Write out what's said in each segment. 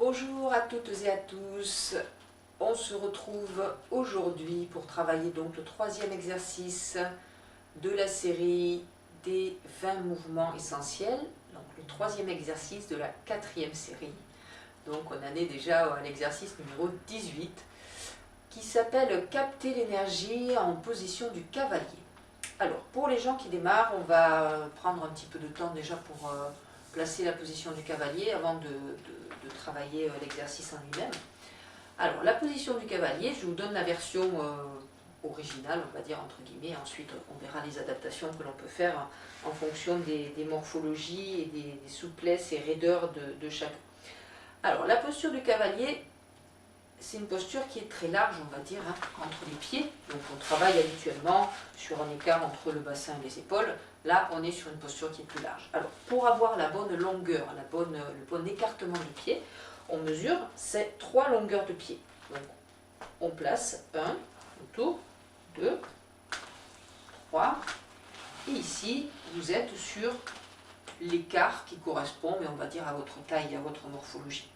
Bonjour à toutes et à tous, on se retrouve aujourd'hui pour travailler donc le troisième exercice de la série des 20 mouvements essentiels, donc le troisième exercice de la quatrième série. Donc on en est déjà à l'exercice numéro 18 qui s'appelle capter l'énergie en position du cavalier. Alors pour les gens qui démarrent, on va prendre un petit peu de temps déjà pour placer la position du cavalier avant de travailler l'exercice en lui-même. Alors la position du cavalier, je vous donne la version originale, on va dire entre guillemets, ensuite on verra les adaptations que l'on peut faire en fonction des morphologies et des souplesses et raideurs de chacun. Alors la posture du cavalier, c'est une posture qui est très large, on va dire, entre les pieds. Donc on travaille habituellement sur un écart entre le bassin et les épaules. Là, on est sur une posture qui est plus large. Alors, pour avoir la bonne longueur, le bon écartement du pied, on mesure ces 3 longueurs de pied. Donc, on place 1 autour, 2, 3, et ici, vous êtes sur l'écart qui correspond, mais on va dire à votre taille et à votre morphologie.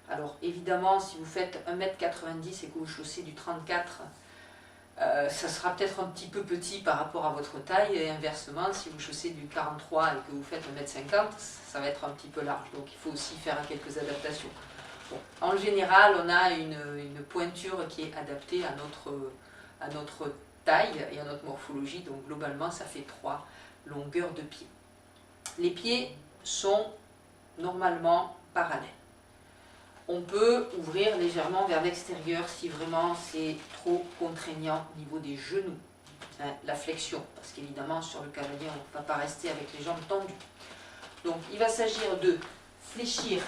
Alors évidemment, si vous faites 1m90 et que vous chaussez du 34, ça sera peut-être un petit peu petit par rapport à votre taille, et inversement, si vous chaussez du 43 et que vous faites 1m50, ça va être un petit peu large, donc il faut aussi faire quelques adaptations. Bon, en général, on a une pointure qui est adaptée à notre taille et à notre morphologie, donc globalement, ça fait 3 longueurs de pied. Les pieds sont normalement parallèles. On peut ouvrir légèrement vers l'extérieur si vraiment c'est trop contraignant au niveau des genoux, la flexion, parce qu'évidemment sur le cavalier on ne va pas rester avec les jambes tendues. Donc il va s'agir de fléchir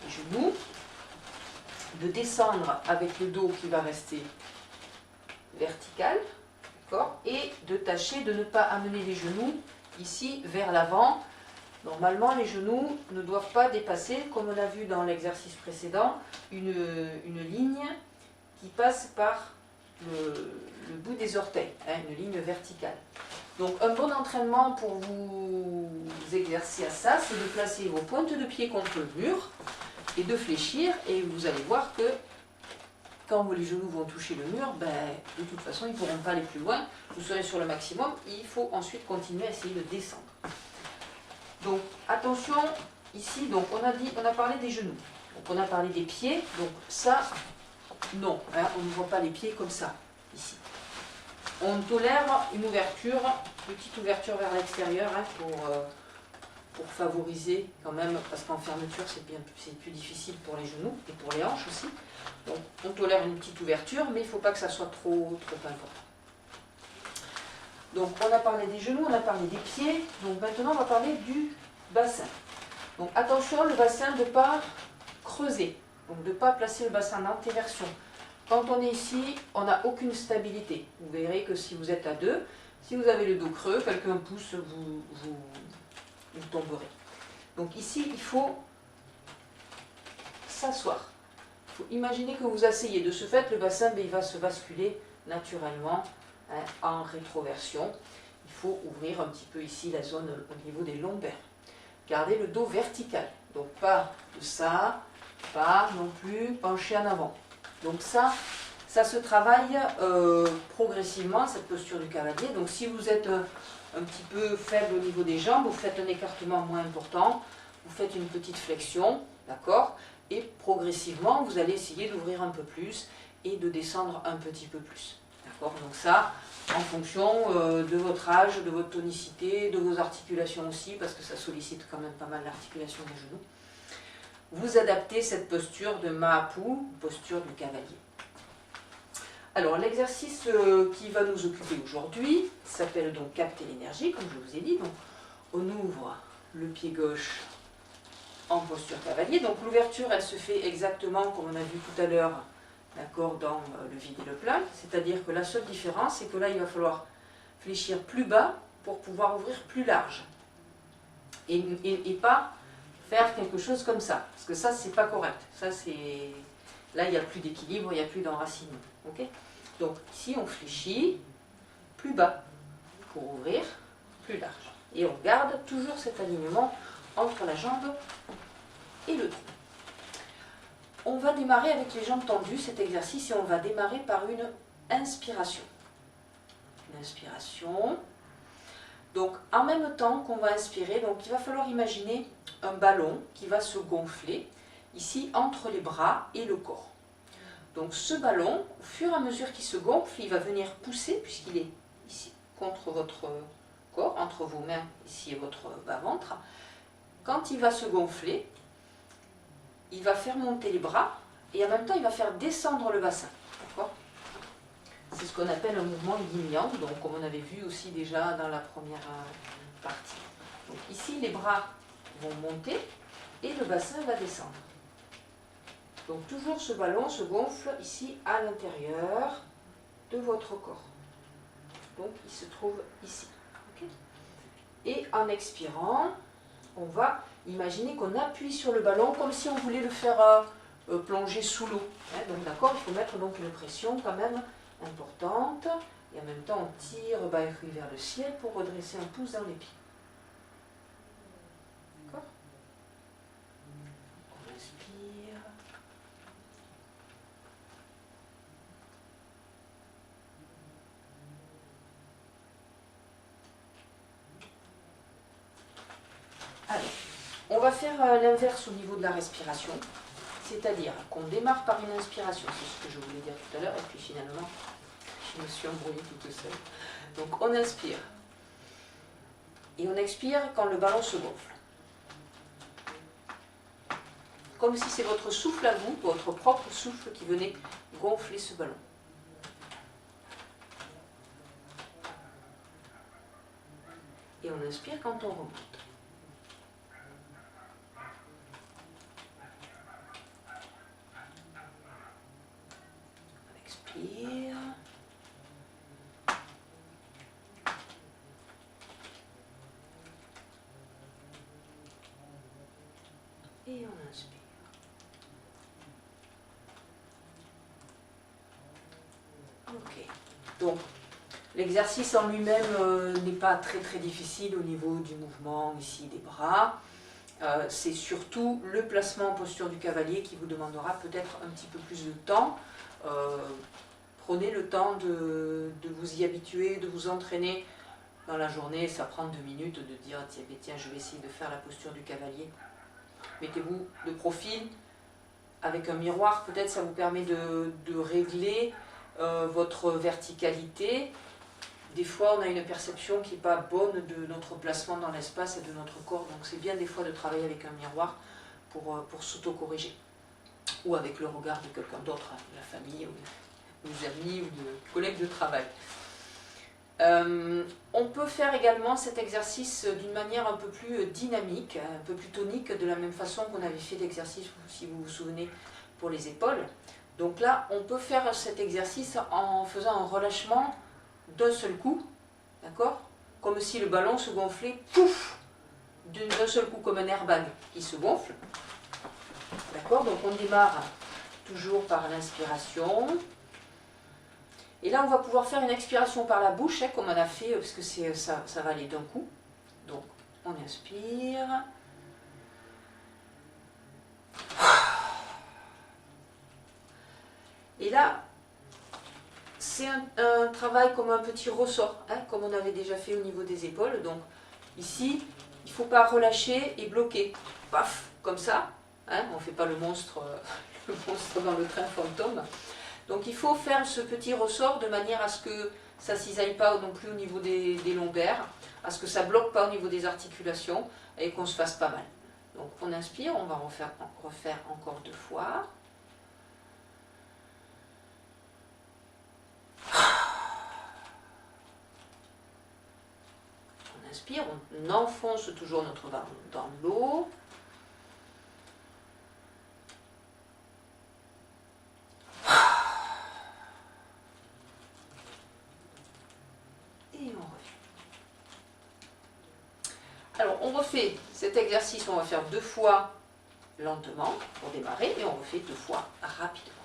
les genoux, de descendre avec le dos qui va rester vertical, et de tâcher de ne pas amener les genoux ici vers l'avant. Normalement, les genoux ne doivent pas dépasser, comme on a vu dans l'exercice précédent, une ligne qui passe par le bout des orteils, une ligne verticale. Donc un bon entraînement pour vous exercer à ça, c'est de placer vos pointes de pied contre le mur et de fléchir, et vous allez voir que quand les genoux vont toucher le mur, de toute façon ils ne pourront pas aller plus loin, vous serez sur le maximum, il faut ensuite continuer à essayer de descendre. Donc attention, ici, donc on a parlé des genoux, donc on a parlé des pieds, donc ça, non, on ne voit pas les pieds comme ça, ici. On tolère une ouverture, petite ouverture vers l'extérieur, pour favoriser quand même, parce qu'en fermeture c'est plus difficile pour les genoux et pour les hanches aussi. Donc on tolère une petite ouverture, mais il ne faut pas que ça soit trop important. Donc on a parlé des genoux, on a parlé des pieds, donc maintenant on va parler du bassin. Donc attention, le bassin de ne pas creuser, donc de ne pas placer le bassin en antéversion. Quand on est ici, on n'a aucune stabilité. Vous verrez que si vous êtes à 2, si vous avez le dos creux, quelqu'un pousse, vous tomberez. Donc ici, il faut s'asseoir. Il faut imaginer que vous asseyez. De ce fait, le bassin, il va se basculer naturellement en rétroversion. Il faut ouvrir un petit peu ici la zone au niveau des lombaires. Gardez le dos vertical. Donc pas de ça, pas non plus penché en avant. Donc ça se travaille progressivement, cette posture du cavalier. Donc si vous êtes un petit peu faible au niveau des jambes, vous faites un écartement moins important, vous faites une petite flexion, d'accord? Et progressivement, vous allez essayer d'ouvrir un peu plus et de descendre un petit peu plus. D'accord? Donc ça, en fonction de votre âge, de votre tonicité, de vos articulations aussi, parce que ça sollicite quand même pas mal l'articulation des genoux. Vous adaptez cette posture de Mahapu, posture du cavalier. Alors l'exercice qui va nous occuper aujourd'hui s'appelle donc capter l'énergie, comme je vous ai dit. Donc on ouvre le pied gauche en posture cavalier. Donc l'ouverture, elle se fait exactement comme on a vu tout à l'heure, d'accord, dans le vide et le plat. C'est-à-dire que la seule différence, c'est que là, il va falloir fléchir plus bas pour pouvoir ouvrir plus large. Et pas faire quelque chose comme ça. Parce que ça, c'est pas correct. Ça, c'est... Là, il n'y a plus d'équilibre, il n'y a plus d'enracinement. Okay, donc ici, on fléchit plus bas pour ouvrir plus large. Et on garde toujours cet alignement entre la jambe et le tronc. on va démarrer avec les jambes tendues cet exercice et on va démarrer par une inspiration. Une inspiration. Donc en même temps qu'on va inspirer, donc il va falloir imaginer un ballon qui va se gonfler ici entre les bras et le corps. Donc ce ballon, au fur et à mesure qu'il se gonfle, il va venir pousser puisqu'il est ici contre votre corps, entre vos mains ici et votre bas-ventre. Quand il va se gonfler, il va faire monter les bras et en même temps il va faire descendre le bassin. C'est ce qu'on appelle un mouvement yin-yang, donc comme on avait vu aussi déjà dans la première partie. Donc ici les bras vont monter et le bassin va descendre. Donc toujours ce ballon se gonfle ici à l'intérieur de votre corps. Donc il se trouve ici. Okay. Et en expirant, on va imaginer qu'on appuie sur le ballon comme si on voulait le faire plonger sous l'eau. Hein, donc d'accord, il faut mettre donc une pression quand même importante. Et en même temps, on tire bas et vers le ciel pour redresser un pouce dans les pieds. D'accord? On inspire. Alors, on va faire l'inverse au niveau de la respiration. C'est-à-dire qu'on démarre par une inspiration, c'est ce que je voulais dire tout à l'heure, et puis finalement, je me suis embrouillée toute seule. Donc on inspire. Et on expire quand le ballon se gonfle. Comme si c'est votre souffle à vous, votre propre souffle qui venait gonfler ce ballon. Et on inspire quand on remonte. Expire. Et on inspire. Ok. Donc, l'exercice en lui-même n'est pas très difficile au niveau du mouvement ici des bras. C'est surtout le placement en posture du cavalier qui vous demandera peut-être un petit peu plus de temps. Prenez le temps de vous y habituer, de vous entraîner dans la journée. Ça prend 2 minutes de dire tiens, je vais essayer de faire la posture du cavalier. Mettez-vous de profil avec un miroir, peut-être ça vous permet de régler votre verticalité. Des fois on a une perception qui n'est pas bonne de notre placement dans l'espace et de notre corps, donc c'est bien des fois de travailler avec un miroir pour s'auto-corriger. Ou avec le regard de quelqu'un d'autre, de la famille, ou des amis, ou de collègues de travail. On peut faire également cet exercice d'une manière un peu plus dynamique, un peu plus tonique, de la même façon qu'on avait fait l'exercice, si vous vous souvenez, pour les épaules. Donc là, on peut faire cet exercice en faisant un relâchement d'un seul coup, d'accord? Comme si le ballon se gonflait, pouf, d'un seul coup, comme un airbag qui se gonfle. D'accord? Donc on démarre toujours par l'inspiration. Et là, on va pouvoir faire une expiration par la bouche, hein, comme on a fait, parce que ça va aller d'un coup. Donc, on inspire. Et là, c'est un travail comme un petit ressort, hein, comme on avait déjà fait au niveau des épaules. Donc, ici, il ne faut pas relâcher et bloquer. Paf, comme ça. Hein, on ne fait pas le monstre dans le train fantôme. Donc il faut faire ce petit ressort de manière à ce que ça ne cisaille pas non plus au niveau des lombaires, à ce que ça ne bloque pas au niveau des articulations et qu'on se fasse pas mal. Donc on inspire, on va refaire encore 2 fois. On inspire, on enfonce toujours notre ballon dans l'eau. Et on revient. Alors on refait cet exercice, on va faire 2 fois lentement pour démarrer et on refait 2 fois rapidement.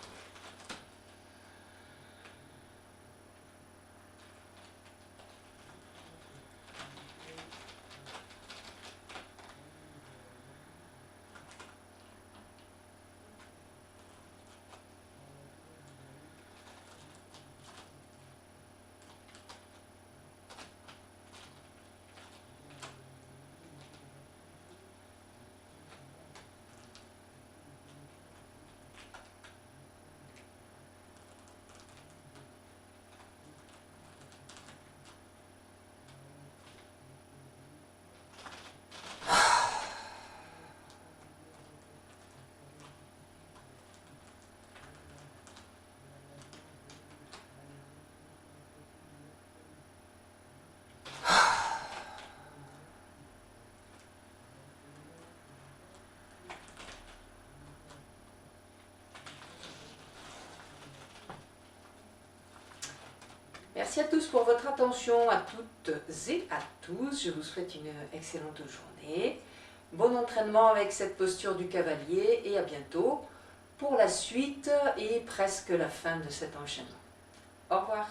Merci à tous pour votre attention, à toutes et à tous. Je vous souhaite une excellente journée. Bon entraînement avec cette posture du cavalier et à bientôt pour la suite et presque la fin de cet enchaînement. Au revoir.